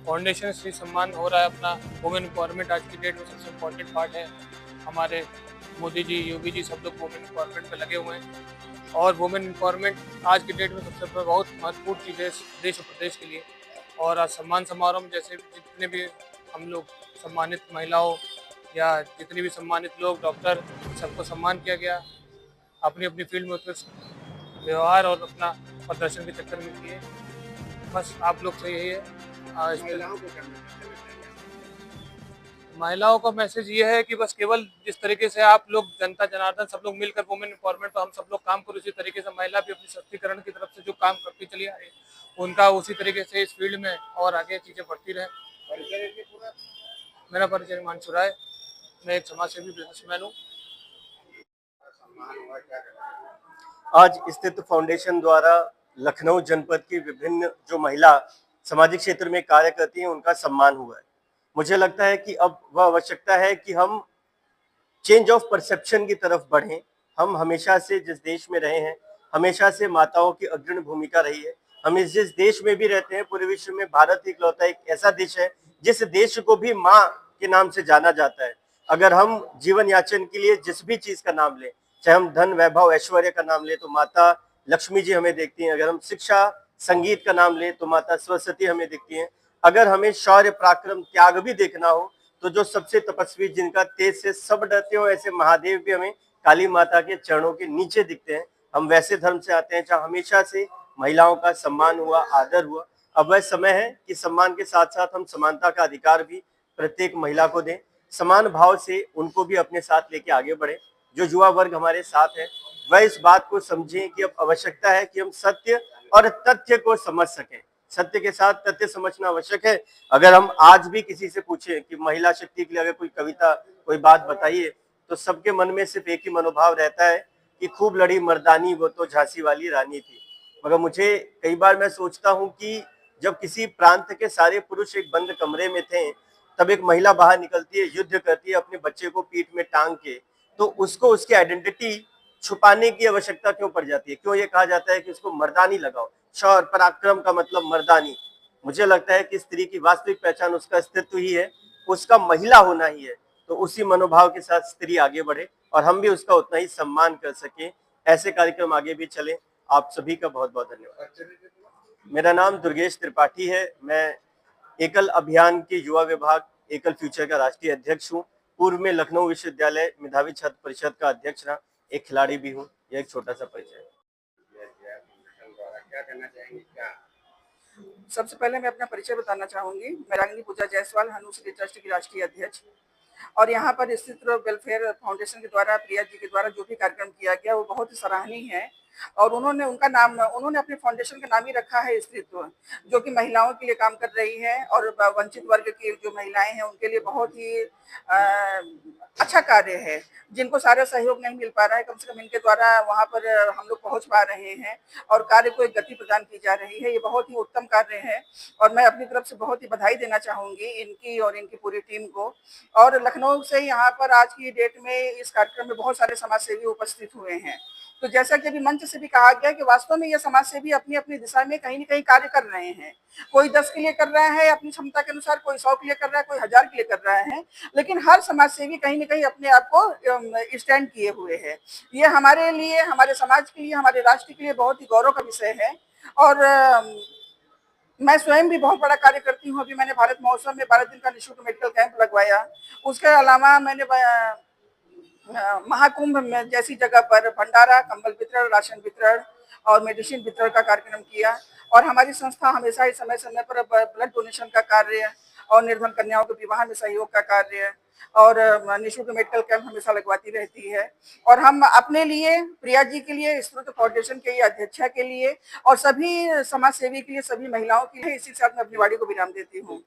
Foundation से सम्मान हो रहा है अपना। वुमेन एम्पावरमेंट आज की डेट में सबसे इम्पोर्टेंट पार्ट है। हमारे मोदी जी, योगी जी सब लोग वुमेन एम्पावरमेंट पे लगे हुए हैं और वुमेन एम्पावरमेंट आज की डेट में सबसे बहुत महत्वपूर्ण चीज़ है देश और प्रदेश के लिए। और आज सम्मान समारोह में जैसे जितने भी हम लोग सम्मानित महिलाओं या जितने भी सम्मानित लोग, डॉक्टर, सबको सम्मान किया गया अपनी अपनी फील्ड में उत्कृष्ट व्यवहार और अपना प्रदर्शन के चक्कर में किए। बस आप लोग से यही है। महिलाओं का मैसेज ये है कि बस केवल जिस तरीके से आप लोग जनता जनार्दन सब लोग मिलकर वुमेन एम्पावरमेंट पर हम सब लोग काम करें, उसी तरीके से महिला भी अपनी सशक्तिकरण की तरफ से जो काम करती चली आ रही है उनका उसी तरीके से इस फील्ड में और आगे चीजें बढ़ती रहे। मेरा परिचय हिमांशु राय, मैं एक समाज सेवी बिजनेसमैन हूँ। आज स्थित फाउंडेशन द्वारा लखनऊ जनपद की विभिन्न जो महिला सामाजिक क्षेत्र में कार्य करती हैं उनका सम्मान हुआ है। मुझे लगता है कि अब वह आवश्यकता है कि हम चेंज ऑफ परसेप्शन की तरफ बढ़ें। हम हमेशा से जिस देश में रहे हैं, हमेशा से माताओं की अग्रणी भूमिका रही है। हम इस जिस देश में भी रहते हैं, पूरे विश्व में भारत इकलौता एक ऐसा देश है जिस देश को भी माँ के नाम से जाना जाता है। अगर हम जीवन याचन के लिए जिस भी चीज का नाम लें, चाहे हम धन वैभव ऐश्वर्य का नाम लें तो माता लक्ष्मी जी हमें देखती हैं। अगर हम शिक्षा संगीत का नाम लें तो माता सरस्वती हमें दिखती हैं। अगर हमें शौर्य पराक्रम त्याग भी देखना हो तो जो सबसे तपस्वी जिनका तेज से सब डरते हो, ऐसे महादेव भी हमें काली माता के चरणों के नीचे दिखते हैं। हम वैसे धर्म से आते हैं जहाँ हमेशा से महिलाओं का सम्मान हुआ, आदर हुआ। अब वह समय है कि सम्मान के साथ साथ हम समानता का अधिकार भी प्रत्येक महिला को दें। समान भाव से उनको भी अपने साथ लेके आगे बढ़े। जो युवा वर्ग हमारे साथ है वह इस बात को समझें कि अब आवश्यकता है कि हम सत्य और तथ्य को समझ सकें। सत्य के साथ तथ्य समझना आवश्यक है। अगर हम आज भी किसी से पूछें कि महिला शक्ति के लिए अगर कोई कविता, कोई बात बताइए, तो सबके मन में सिर्फ एक ही मनोभाव रहता है कि खूब लड़ी मर्दानी वो तो झांसी वाली रानी थी। मगर मुझे कई बार मैं सोचता हूँ कि जब किसी प्रांत के सारे पुरुष एक बंद कमरे में थे, तब एक महिला बाहर निकलती है, युद्ध करती है अपने बच्चे को पीठ में टांग के, तो उसको उसकी आइडेंटिटी छुपाने की आवश्यकता क्यों पड़ जाती है? क्यों ये कहा जाता है कि उसको मर्दानी लगाओ? शौर्य पराक्रम का मतलब मर्दानी। मुझे लगता है कि स्त्री की वास्तविक पहचान उसका अस्तित्व ही है, उसका महिला होना ही है। तो उसी मनोभाव के साथ स्त्री आगे बढ़े और हम भी उसका उतना ही सम्मान कर सके। ऐसे कार्यक्रम आगे भी चले। आप सभी का बहुत बहुत धन्यवाद। मेरा नाम दुर्गेश त्रिपाठी है। मैं एकल अभियान के युवा विभाग एकल फ्यूचर का राष्ट्रीय अध्यक्ष हूँ। पूर्व में लखनऊ विश्वविद्यालय मेधावी छात्र परिषद का अध्यक्ष रहा। एक खिलाड़ी भी हूँ। यह एक छोटा सा परिचय है। सबसे पहले मैं अपना परिचय बताना चाहूंगी। मैं रागिनी पूजा जायसवाल, हनुश्री ट्रस्ट की राष्ट्रीय अध्यक्ष। और यहाँ पर स्थित वेलफेयर फाउंडेशन के द्वारा, प्रिया जी के द्वारा जो भी कार्यक्रम किया गया वो बहुत ही सराहनीय है। और उन्होंने अपने फाउंडेशन का नाम ही रखा है स्त्रीत्व, जो कि महिलाओं के लिए काम कर रही है और वंचित वर्ग की जो महिलाएं हैं उनके लिए बहुत ही अच्छा कार्य है। जिनको सारा सहयोग नहीं मिल पा रहा है, कम से कम इनके द्वारा वहाँ पर हम लोग पहुँच पा रहे हैं और कार्य को एक गति प्रदान की जा रही है। ये बहुत ही उत्तम कार्य है और मैं अपनी तरफ से बहुत ही बधाई देना चाहूंगी इनकी और इनकी पूरी टीम को। और लखनऊ से यहाँ पर आज की डेट में इस कार्यक्रम में बहुत सारे समाज सेवी उपस्थित हुए हैं। तो जैसा कि अभी मंच से भी कहा गया कि वास्तव में ये समाज सेवी अपनी अपनी दिशा में कहीं न कहीं कार्य कर रहे हैं। कोई 10 के लिए कर रहा है अपनी क्षमता के अनुसार, कोई 100 के लिए कर रहा है, कोई 1000 के लिए कर रहा है, लेकिन हर समाज सेवी कहीं न कहीं अपने आप को स्टैंड किए हुए है। ये हमारे लिए, हमारे समाज के लिए, हमारे राष्ट्र के लिए बहुत ही गौरव का विषय है। और मैं स्वयं भी बहुत बड़ा कार्य करती हूँ। अभी मैंने भारत महोत्सव में 12 दिन का निःशुल्क मेडिकल कैंप लगवाया। उसके अलावा मैंने महाकुंभ में जैसी जगह पर भंडारा, कंबल वितरण, राशन वितरण और मेडिसिन वितरण का कार्यक्रम किया। और हमारी संस्था हमेशा ही समय समय पर ब्लड डोनेशन का कार्य और निर्धन कन्याओं के विवाह में सहयोग का कार्य और निःशुल्क मेडिकल कैंप हमेशा लगवाती रहती है। और हम अपने लिए, प्रिया जी के लिए, स्त्रोत फाउंडेशन के अध्यक्षा के लिए और सभी समाज सेवी के लिए, सभी महिलाओं के लिए इसी के साथ मैं अपनी वाणी को विराम देती हूँ।